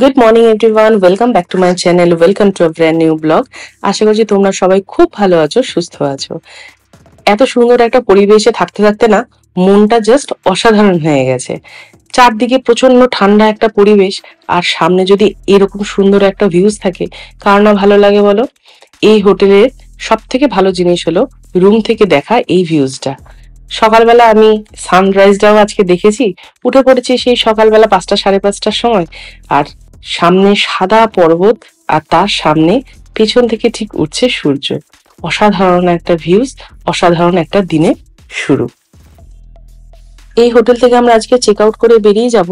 Good morning everyone, welcome back to my channel, welcome to a brand new vlog. আশা করছি তোমরা সবাই খুব ভালো আছো, সুস্থ আছো। এত সুন্দর একটা পরিবেশে থাকতে থাকতে না মনটা জাস্ট অসাধারণ হয়ে গেছে। চারদিকে প্রচন্ড ঠান্ডা একটা পরিবেশ, আর সামনে যদি এরকম সুন্দর একটা ভিউজ থাকে, কার না ভালো লাগে বলো? এই হোটেলের সব থেকে ভালো জিনিস হলো রুম থেকে দেখা এই ভিউজটা। সকালবেলা আমি সানরাইজটাও আজকে দেখেছি। উঠে পড়েছি সেই সকালবেলা 5টা 5:30টার সময়। আর সামনে সাদা পর্বত, আর তার সামনে পেছন থেকে ঠিক উঠছে সূর্য। অসাধারণ একটা ভিউজ, অসাধারণ একটা দিনের শুরু। এই হোটেল থেকে আমরা আজকে চেক আউট করে বেরিয়ে যাব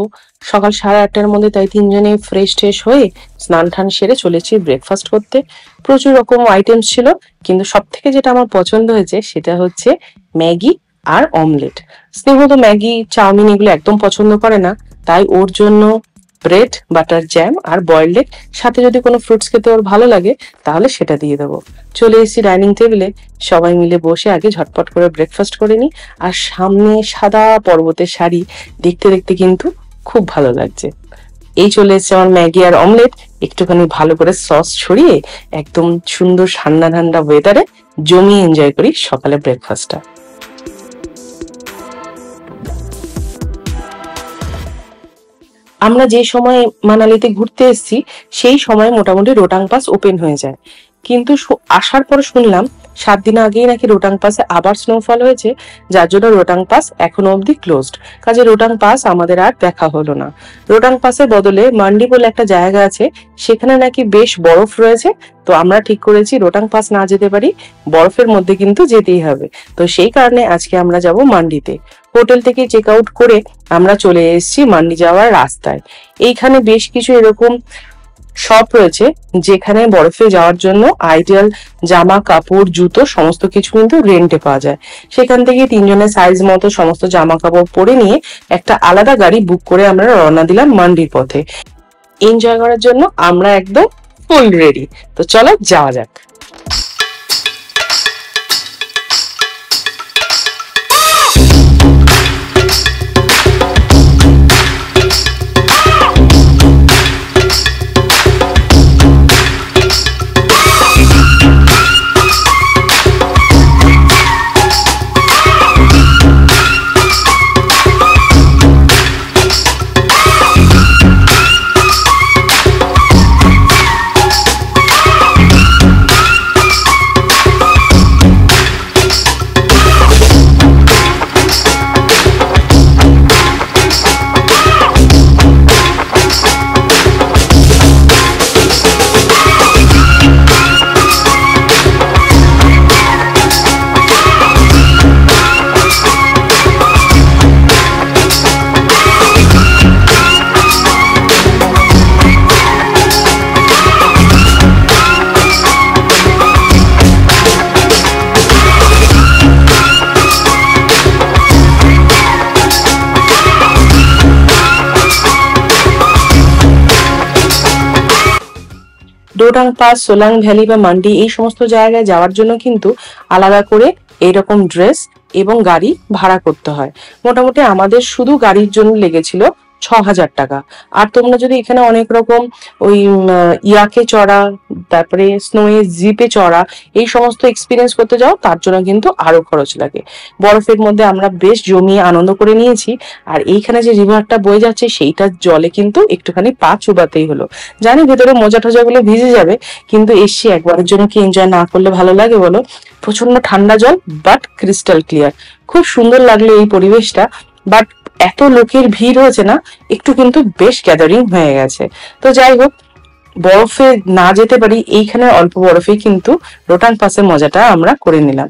সকাল 8:30টার মধ্যে। তাই তিনজনে ফ্রেশ ট্রেশ হয়ে স্নান টান সেরে চলেছি ব্রেকফাস্ট করতে। প্রচুর রকম আইটেমস ছিল, কিন্তু সব থেকে যেটা আমার পছন্দ হয়েছে সেটা হচ্ছে ম্যাগি আর অমলেট। স্নেহ তো ম্যাগি চাউমিন এগুলো একদম পছন্দ করে না, তাই ওর জন্য ব্রেড, বাটার, জ্যাম আর বয়েলড এগ, সাথে যদি কোনো ফ্রুটস খেতে ওর ভালো লাগে তাহলে সেটা দিয়ে দেবো। চলে এসেছি ডাইনিং টেবিলে, সবাই মিলে বসে আগে ঝটপট করে ব্রেকফাস্ট করে নিই। আর সামনে সাদা পর্বতের শাড়ি, দেখতে দেখতে কিন্তু খুব ভালো লাগছে। এই চলে এসেছে আমার ম্যাগি আর অমলেট। একটুখানি ভালো করে সস ছড়িয়ে একদম সুন্দর ঠান্ডা ঠান্ডা ওয়েদারে জমিয়ে এনজয় করি সকালে ব্রেকফাস্টটা। আমরা যে সময় মানালিতে ঘুরতে এসেছি সেই সময় মোটামুটি রোটাং পাস ওপেন হয়ে যায়, কিন্তু আসার পর শুনলাম 7 দিন আগেই নাকি রোটাং পাসে আবার স্নোফল হয়েছে, যার জন্য রোটাং পাস এখনো অব্দি ক্লোজড। কাজে রোটাং পাস আমাদের আর দেখা হলো না। রোটাং পাসের বদলে মান্ডি বলে একটা জায়গা আছে, সেখানে নাকি বেশ বরফ রয়েছে। তো আমরা ঠিক করেছি রোটাং পাস না যেতে পারি, বরফের মধ্যে কিন্তু যেতেই হবে। তো সেই কারণে আজকে আমরা যাব মান্ডিতে। হোটেল থেকে চেক আউট করে আমরা চলে এসেছি মান্ডি যাওয়ার রাস্তায়। এইখানে বেশ কিছু এরকম শপ রয়েছে যেখানে বরফে যাওয়ার জন্য আইডিয়াল জামা কাপড় জুতো সমস্ত কিছু কিন্তু রেন্টে পাওয়া যায়। সেখান থেকে তিনজনের সাইজ মতো সমস্ত জামা কাপড় পরে নিয়ে একটা আলাদা গাড়ি বুক করে আমরা রওনা দিলাম মান্ডির পথে। এনজয় করার জন্য আমরা একদম ফুল রেডি। তো চলো যাওয়া যাক। ডোডাং পাস, সোলাং ভ্যালি বা মান্ডি এই সমস্ত জায়গায় যাওয়ার জন্য কিন্তু আলাদা করে এইরকম ড্রেস এবং গাড়ি ভাড়া করতে হয়। মোটামুটি আমাদের শুধু গাড়ির জন্য লেগেছিল 6,000 টাকা। আর তোমরা যদি এখানে অনেক রকম ওই ইয়াকে চড়া, তারপরে স্নোয়ে জিপে চড়া, এই সমস্ত এক্সপিরিয়েন্স করতে যাও তার জন্য কিন্তু আরো খরচ লাগে। বরফের মধ্যে আমরা বেশ জমিয়ে আনন্দ করে নিয়েছি। আর এইখানে যে রিভারটা বয়ে যাচ্ছে সেইটার জলে কিন্তু একটুখানি পা চুবাতেই হলো। জানি ভেতরে মোজা টোজা গুলো ভিজে যাবে, কিন্তু এসছি একবারের জন্য কি এনজয় না করলে ভালো লাগে বলো? প্রচন্ড ঠান্ডা জল, বাট ক্রিস্টাল ক্লিয়ার। খুব সুন্দর লাগলো এই পরিবেশটা। বাট এত লোকের ভিড় হয়েছে না, একটু কিন্তু বেশ গ্যাদারিং হয়ে গেছে। তো যাই হোক, বরফে না যেতে পারি, এইখানে অল্প বরফেই কিন্তু রোটাং পাসের মজাটা আমরা করে নিলাম।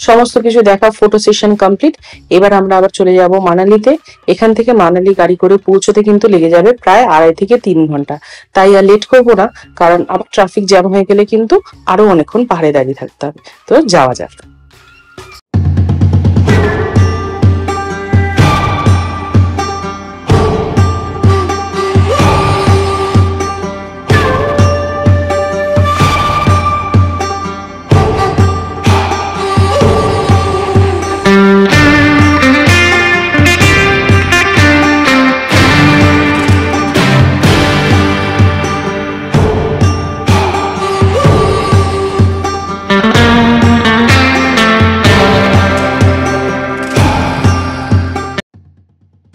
সমস্ত কিছু দেখা, ফটো সেশন কমপ্লিট। এবার আমরা আবার চলে যাব মানালিতে। এখান থেকে মানালি গাড়ি করে পৌঁছতে কিন্তু লেগে যাবে প্রায় 2.5 থেকে 3 ঘন্টা। তাই আর লেট করবো না, কারণ আবার ট্রাফিক জ্যাম হয়ে গেলে কিন্তু আরো অনেকক্ষণ পাহাড়ে দাঁড়িয়ে থাকতে হবে। তো যাওয়া যাক।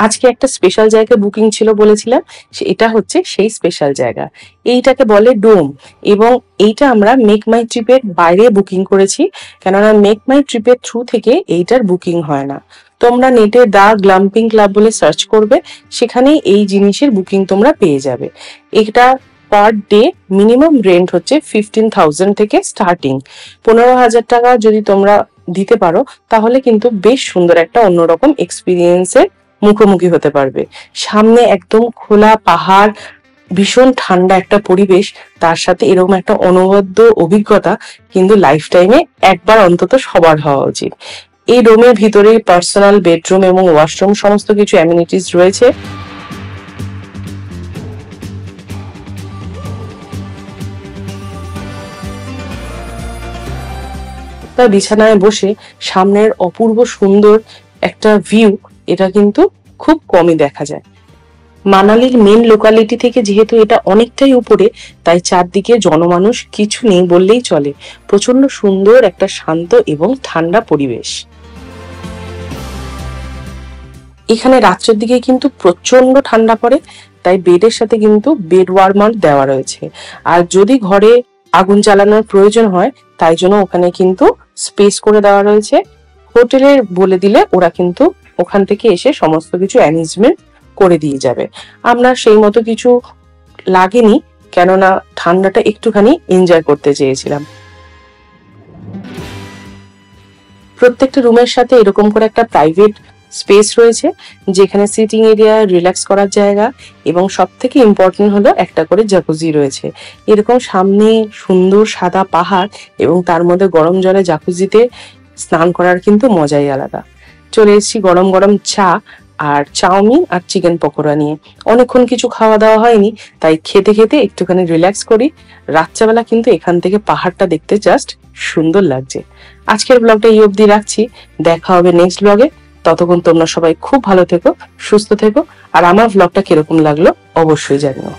আজকে একটা স্পেশাল জায়গা বুকিং ছিল বলেছিলাম, এটা হচ্ছে সেই স্পেশাল জায়গা। এইটাকে বলে ডোম, এবং এইটা আমরা মেক মাই ট্রিপের বাইরে বুকিং করেছি, কেননা মেক মাই ট্রিপের থ্রু থেকে এইটার বুকিং হয় না। তোমরা নেটে দা গ্লাম্পিং ক্লাব বলে সার্চ করবে, সেখানে এই জিনিসের বুকিং তোমরা পেয়ে যাবে। এটা পার ডে মিনিমাম রেন্ট হচ্ছে 15,000 থেকে স্টার্টিং। 15,000 টাকা যদি তোমরা দিতে পারো তাহলে কিন্তু বেশ সুন্দর একটা অন্যরকম এক্সপিরিয়েন্সের মুখোমুখি হতে পারবে। সামনে একদম খোলা পাহাড়, ভীষণ ঠান্ডা একটা পরিবেশ, তার সাথে এরকম একটা অনবদ্য অভিজ্ঞতা কিন্তু লাইফ টাইমে একবার অন্তত সবার হওয়া উচিত। এই রুমের ভিতরে পার্সোনাল বেডরুম এবং ওয়াশরুম সমস্ত কিছু অ্যামিনিটিস রয়েছে। তার বিছানায় বসে সামনের অপূর্ব সুন্দর একটা ভিউ, এটা কিন্তু খুব কমই দেখা যায়। মানালির মেন লোকালিটি থেকে যেহেতু এটা অনেকটাই উপরে, তাই চারদিকে জনমানুষ কিছু নেই বললেই চলে। প্রচন্ড সুন্দর একটা শান্ত এবং ঠান্ডা পরিবেশ। এখানে রাত্রের দিকে কিন্তু প্রচন্ড ঠান্ডা পড়ে, তাই বেডের সাথে কিন্তু বেড ওয়ার্মার দেওয়া রয়েছে। আর যদি ঘরে আগুন জ্বালানোর প্রয়োজন হয়, তাই জন্য ওখানে কিন্তু স্পেস করে দেওয়া রয়েছে। হোটেলের বলে দিলে ওরা কিন্তু ওখান থেকে এসে সমস্ত কিছু অ্যারেঞ্জমেন্ট করে দিয়ে যাবে। আমরা সেই মতো কিছু লাগেনি, কেননা ঠান্ডাটা একটুখানি এনজয় করতে চেয়েছিলাম। প্রত্যেকটা রুমের সাথে এরকম করে একটা প্রাইভেট স্পেস রয়েছে, যেখানে সিটিং এরিয়া, রিল্যাক্স করার জায়গা, এবং সব থেকে ইম্পর্টেন্ট হলো একটা করে জাকুজি রয়েছে। এরকম সামনে সুন্দর সাদা পাহাড় এবং তার মধ্যে গরম জলে জাকুজিতে স্নান করার কিন্তু মজাই আলাদা। চলে এসেছি গরম গরম চা আর চাউমিন আর চিকেন পকোড়া নিয়ে। অনেকক্ষণ কিছু খাওয়া দাওয়া হয়নি, তাই খেতে খেতে একটুখানি রিল্যাক্স করি। রাত্রেবেলা কিন্তু এখান থেকে পাহাড়টা দেখতে জাস্ট সুন্দর লাগছে। আজকের ব্লগটা এই অবধি রাখছি, দেখা হবে নেক্সট ব্লগে। ততক্ষণ তোমরা সবাই খুব ভালো থেকো, সুস্থ থেকো, আর আমার ব্লগটা কিরকম লাগলো অবশ্যই জানিও।